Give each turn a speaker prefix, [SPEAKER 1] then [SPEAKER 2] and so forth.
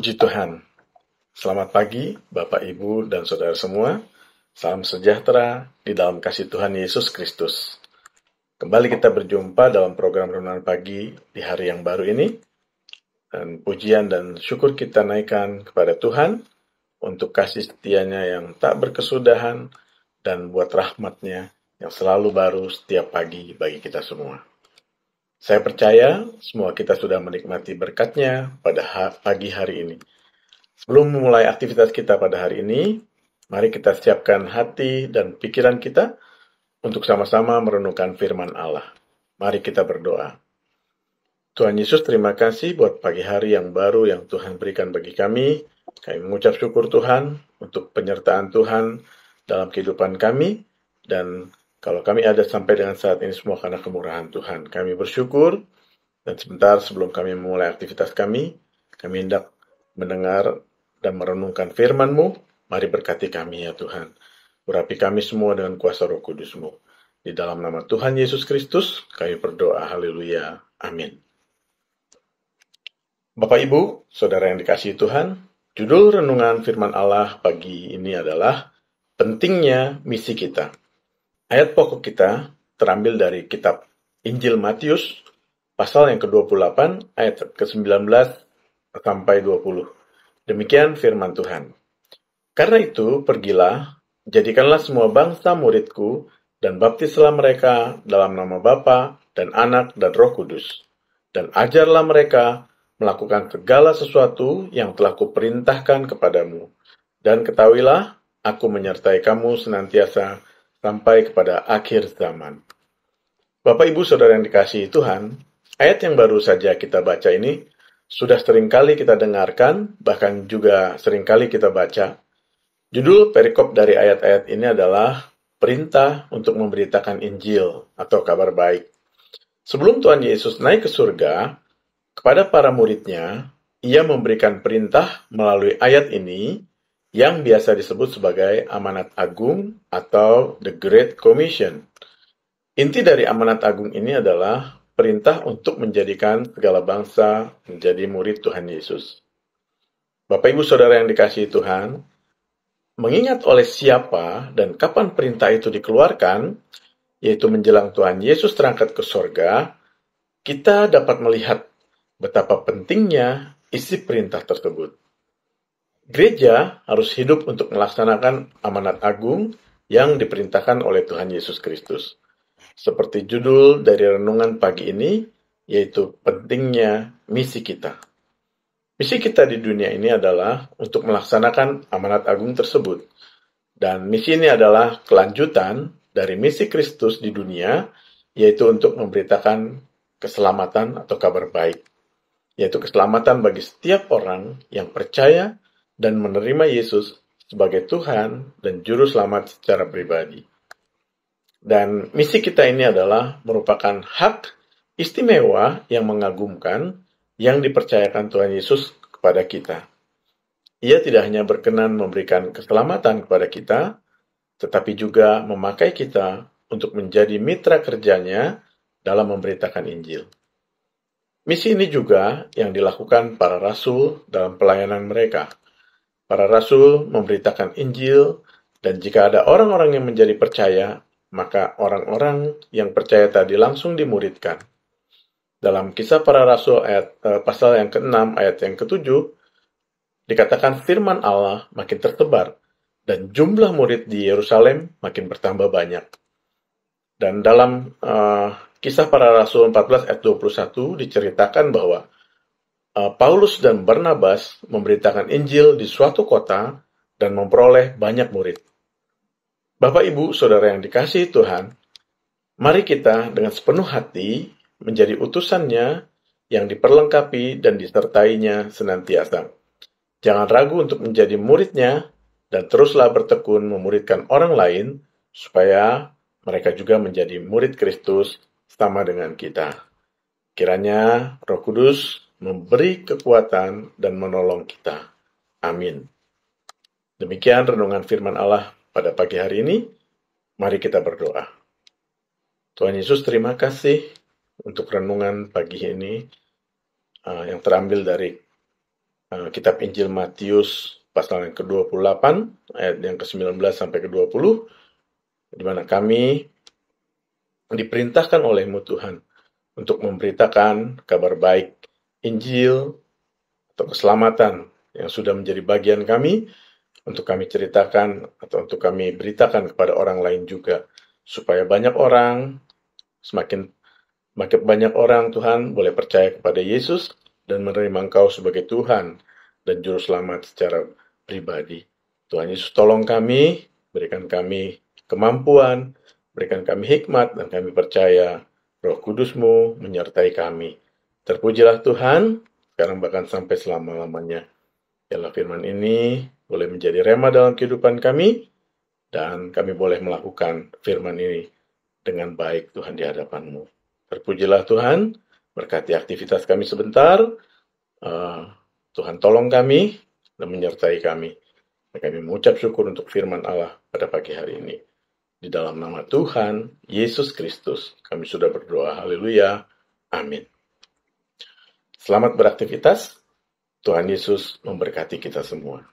[SPEAKER 1] Puji Tuhan. Selamat pagi, Bapak, Ibu, dan Saudara semua. Salam sejahtera di dalam kasih Tuhan Yesus Kristus. Kembali kita berjumpa dalam program Renungan Pagi di hari yang baru ini. Dan pujian dan syukur kita naikkan kepada Tuhan untuk kasih setianya yang tak berkesudahan dan buat rahmatnya yang selalu baru setiap pagi bagi kita semua. Saya percaya semua kita sudah menikmati berkat-Nya pada pagi hari ini. Sebelum memulai aktivitas kita pada hari ini, mari kita siapkan hati dan pikiran kita untuk sama-sama merenungkan firman Allah. Mari kita berdoa. Tuhan Yesus, terima kasih buat pagi hari yang baru yang Tuhan berikan bagi kami. Kami mengucap syukur Tuhan untuk penyertaan Tuhan dalam kehidupan kami, dan kalau kami ada sampai dengan saat ini semua karena kemurahan Tuhan. Kami bersyukur, dan sebentar sebelum kami memulai aktivitas kami hendak mendengar dan merenungkan firman-Mu. Mari berkati kami ya Tuhan. Urapi kami semua dengan kuasa Roh Kudus-Mu. Di dalam nama Tuhan Yesus Kristus, kami berdoa. Haleluya. Amin. Bapak, Ibu, Saudara yang dikasihi Tuhan, judul renungan firman Allah pagi ini adalah pentingnya misi kita. Ayat pokok kita terambil dari kitab Injil Matius, pasal yang ke-28, ayat ke-19 sampai 20. Demikian firman Tuhan. Karena itu, pergilah, jadikanlah semua bangsa muridku, dan baptislah mereka dalam nama Bapa dan Anak dan Roh Kudus. Dan ajarlah mereka melakukan segala sesuatu yang telah kuperintahkan kepadamu. Dan ketahuilah, aku menyertai kamu senantiasa sampai kepada akhir zaman. Bapak, Ibu, Saudara yang dikasihi Tuhan, ayat yang baru saja kita baca ini sudah seringkali kita dengarkan, bahkan juga seringkali kita baca. Judul perikop dari ayat-ayat ini adalah perintah untuk memberitakan Injil atau kabar baik. Sebelum Tuhan Yesus naik ke surga, kepada para muridnya, ia memberikan perintah melalui ayat ini yang biasa disebut sebagai amanat agung atau The Great Commission. Inti dari amanat agung ini adalah perintah untuk menjadikan segala bangsa menjadi murid Tuhan Yesus. Bapak, Ibu, Saudara yang dikasihi Tuhan, mengingat oleh siapa dan kapan perintah itu dikeluarkan, yaitu menjelang Tuhan Yesus terangkat ke sorga, kita dapat melihat betapa pentingnya isi perintah tersebut. Gereja harus hidup untuk melaksanakan amanat agung yang diperintahkan oleh Tuhan Yesus Kristus. Seperti judul dari renungan pagi ini, yaitu pentingnya misi kita. Misi kita di dunia ini adalah untuk melaksanakan amanat agung tersebut. Dan misi ini adalah kelanjutan dari misi Kristus di dunia, yaitu untuk memberitakan keselamatan atau kabar baik. Yaitu keselamatan bagi setiap orang yang percaya dan menerima Yesus sebagai Tuhan dan Juru Selamat secara pribadi. Dan misi kita ini adalah merupakan hak istimewa yang mengagumkan yang dipercayakan Tuhan Yesus kepada kita. Ia tidak hanya berkenan memberikan keselamatan kepada kita, tetapi juga memakai kita untuk menjadi mitra kerjanya dalam memberitakan Injil. Misi ini juga yang dilakukan para rasul dalam pelayanan mereka. Para rasul memberitakan Injil, dan jika ada orang-orang yang menjadi percaya, maka orang-orang yang percaya tadi langsung dimuridkan. Dalam Kisah Para Rasul pasal yang ke-6 ayat yang ke-7, dikatakan firman Allah makin tersebar, dan jumlah murid di Yerusalem makin bertambah banyak. Dan dalam Kisah Para Rasul 14 ayat 21 diceritakan bahwa Paulus dan Barnabas memberitakan Injil di suatu kota dan memperoleh banyak murid. Bapak, Ibu, Saudara yang dikasihi Tuhan, mari kita dengan sepenuh hati menjadi utusannya yang diperlengkapi dan disertainya senantiasa. Jangan ragu untuk menjadi muridnya dan teruslah bertekun memuridkan orang lain supaya mereka juga menjadi murid Kristus sama dengan kita. Kiranya Roh Kudus memberi kekuatan dan menolong kita. Amin. Demikian renungan firman Allah pada pagi hari ini. Mari kita berdoa. Tuhan Yesus, terima kasih untuk renungan pagi ini yang terambil dari kitab Injil Matius pasal yang ke-28, ayat yang ke-19 sampai ke-20, di mana kami diperintahkan oleh-Mu Tuhan untuk memberitakan kabar baik Injil atau keselamatan yang sudah menjadi bagian kami, untuk kami ceritakan atau untuk kami beritakan kepada orang lain juga, supaya semakin banyak orang Tuhan boleh percaya kepada Yesus dan menerima Engkau sebagai Tuhan dan Juru Selamat secara pribadi. Tuhan Yesus, tolong kami, berikan kami kemampuan, berikan kami hikmat, dan kami percaya Roh Kudus-Mu menyertai kami. Terpujilah Tuhan, sekarang bahkan sampai selama-lamanya. Biarlah firman ini boleh menjadi rema dalam kehidupan kami, dan kami boleh melakukan firman ini dengan baik Tuhan di hadapan-Mu. Terpujilah Tuhan, berkati aktivitas kami sebentar. Tuhan tolong kami dan menyertai kami. Kami mengucap syukur untuk firman Allah pada pagi hari ini. Di dalam nama Tuhan Yesus Kristus, kami sudah berdoa. Haleluya. Amin. Selamat beraktivitas. Tuhan Yesus memberkati kita semua.